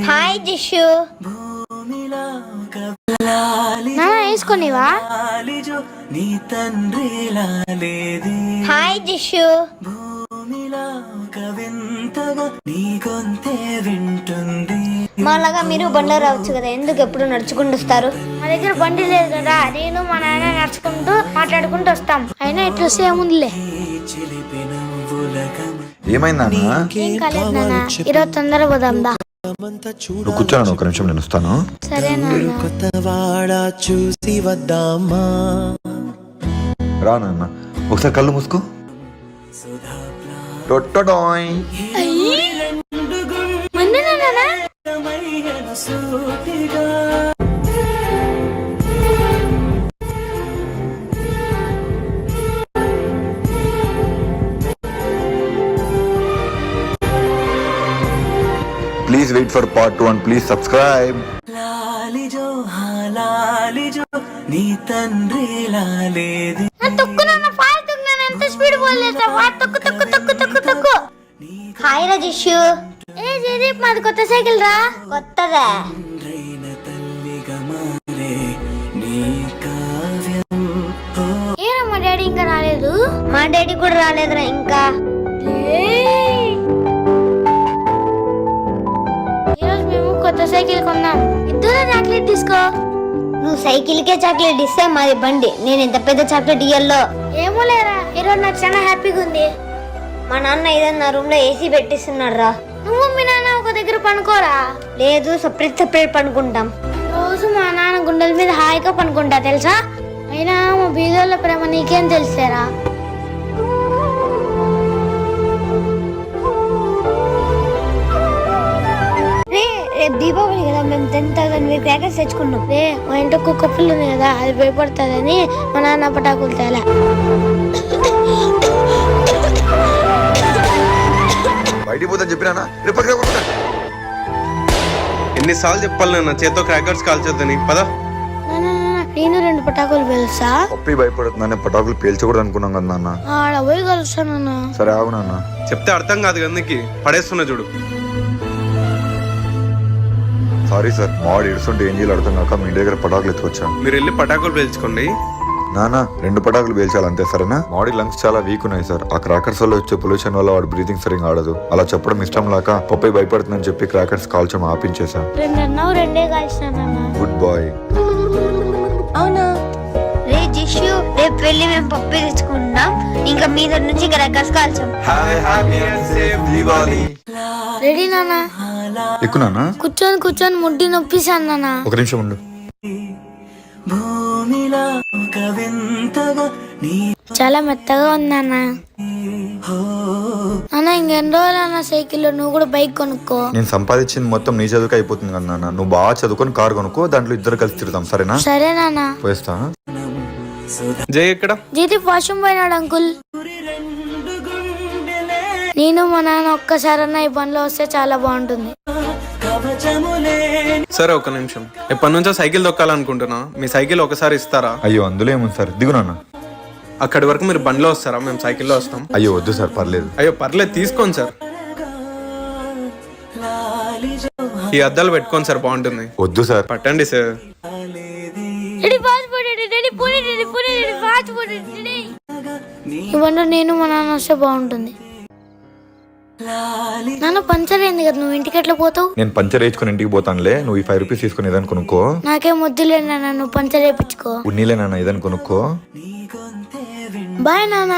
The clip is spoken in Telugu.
హాయ్ జిషు. వేసుకునివా? హాయ్ జిషు. మాలాగా మీరు బండ్లో రావచ్చు కదా, ఎందుకు ఎప్పుడు నడుచుకుంటూ వస్తారు? మా దగ్గర బండి లేదు కదా, నేను మా నాన్న నడుచుకుంటూ మాట్లాడుకుంటూ వస్తాం. అయినా ఇట్లా ఏముందిలే. ఏమైందా? ఏం కాలేదు నాన్న, ఈరోజు తొందరగా పోదాం దా. నువ్వు కూర్చోను, ఒక నిమిషం నేను వస్తాను. సరే నాన్న. రా నాన్న, ఒకసారి కళ్ళు మూసుకో. Please wait for part 2 and please subscribe. లాలిజో లాలిజో నీ తండ్రి లాలేది. ఎంత స్పీడ్ పోలేసా? తక్కు తక్కు తక్కు తక్కు తక్కు. హాయ్ రా జిషు. ఏ జయదీప్, మాది కొత్త సైకిల్ రా. కొత్తదా? ఏరా మా డాడీ ఇంకా రాలేదు? మా డాడీ కూడా రాలేదురా ఇంకా. ఈరోజు మేము కొత్త సైకిల్ కొన్నాం. ఇద్దరు చాక్లెట్ తీసుకో. నువ్వు సైకిల్కే చాక్లెట్ ఇస్తే మాది బండి, నేను ఇంత పెద్ద చాక్లెట్ ఇయ్యల్లో. ఏమో లేరా, ఈరోజు నాకు చాలా హ్యాపీగా ఉంది. మా నాన్న ఏదన్నా రూమ్ లో ఏసీ పెట్టిస్తున్నాడు రా. నువ్వు మీ నాన్న ఒక దగ్గర పనుకోరా? లేదు, సపరేట్ పనుకుంటాం. రోజు మా నాన్న గుండెల మీద హాయిగా పనుకుంటా తెలుసా. అయినా మా బీదోళ్ళ ప్రేమ నీకేం తెలుసారా? రేపు దీపావళి కదా, మేము 10,000 క్రాకర్స్ తెచ్చుకున్నాం. రే, మా ఇంట్లో కుక్క పిల్ల ఉంది కదా, అది భయపడుతుందని మా నాన్న పటాకులు తేలా. బయటికి పోతాను చెప్పినా. ఎన్నిసార్లు చెప్పాలి నాన్న, చేత్తో క్రాకర్స్ కాల్చొద్దని. పదా నేను 2 పటాకులు పేలుస్తా. పప్పి భయపడుతుందనే పటాకులు పేల్చకూడదు అనుకున్నాం కదా నాన్న. ఆడ పోయి కలుస్తానన్నా. సరే ఆగు నాన్న. చెప్తే అర్థం కాదు కదా నీకు, పడేస్తున్నా చూడు. సారీ సార్, మావాడు ఏడుస్తుంటే ఏం చేయాలి అర్థం కాక మీ దగ్గర పటాకులు ఎత్తుకొచ్చా. మీరు వెళ్ళి పటాకులు పేల్చుకోండి. నానా 2 పటాకులు పేల్చాలి అంతే, సరేనా? మాడి లంగ్స్ చాలా వీక్ ఉన్నాయి సార్. ఆ క్రాకర్స్ వల్ల వచ్చే పొల్యూషన్ వల్ల వాడు బ్రీతింగ్ సరిగా ఆడదు. అలా చెప్పడం ఇష్టం లేక పప్పై భయపడుతుందని చెప్పి క్రాకర్స్ కాల్చడం ఆపించేసా. 2 కాల్చినానన్నా. Good bye. అవునా? రే జిషు, రేపు వెళ్ళి మేము పప్పు తెచ్చుకుంటాం. ఇంకా మీ దగ్గర నుంచి క్రాకర్స్ కాల్చాం. రెడీ నాన్న? ఎక్కు నాన్న. కూర్చొని ముడ్డి నొప్పిసాను నాన్న. ఒక నిమిషం ఉండు. చాలా మెత్తగా ఉందన్న. అన్న ఇంకెన్ని రోజులు అన్న సైకిల్, నువ్వు కూడా బైక్ కొనుక్కో. నేను సంపాదించింది మొత్తం నీ చదువుకు అయిపోతుంది కదా నాన్న. నువ్వు బాగా చదువుకొని కారు కొనుక్కో, దాంట్లో ఇద్దరు కలిసి తిరుగుతాం, సరేనా? సరే నాన్న. పోయిస్తా. జై ఎక్కడ? జీతి వాష్రూమ్ పోయినాడు అంకుల్. నేను మా నాన్న ఒక్కసారన్నా ఈ పనిలో వస్తే చాలా బాగుంటుంది. సరే ఒక నిమిషం, ఎప్పటి నుంచో సైకిల్ తొక్కాలనుకుంటున్నా. మీ సైకిల్ ఒకసారి ఇస్తారా? అయ్యో అందులో ఏముంది సార్, దిగు నాన్న. అక్కడి వరకు మీరు బండిలో వస్తారా? మేము సైకిల్లో వస్తాం. అయ్యో వద్దు సార్, పర్లేదు. అయ్యో పర్లేదు, తీసుకోండి సార్. ఈ అద్దాలు పెట్టుకోండి సార్, బాగుంటుంది. వద్దు సార్. పట్టండి సార్. ఈ బండి నేను మా నాన్న వస్తే బాగుంటుంది. నాన్న పంచర్ అయింది కదా, నువ్వు ఇంటికి ఎట్లా పోతావు? నేను పంచర్ వేసుకుని ఇంటికి పోతానులే. నువ్వు ఈ 5 రూపీస్ తీసుకుని ఏదైనా కొనుక్కో. నాకేం వద్దులే నాన్న, నువ్వు పంచర్ వేయించుకో. ఉన్నీలే నాన్న, ఏదైనా కొనుక్కో. బాయ్ నాన్న.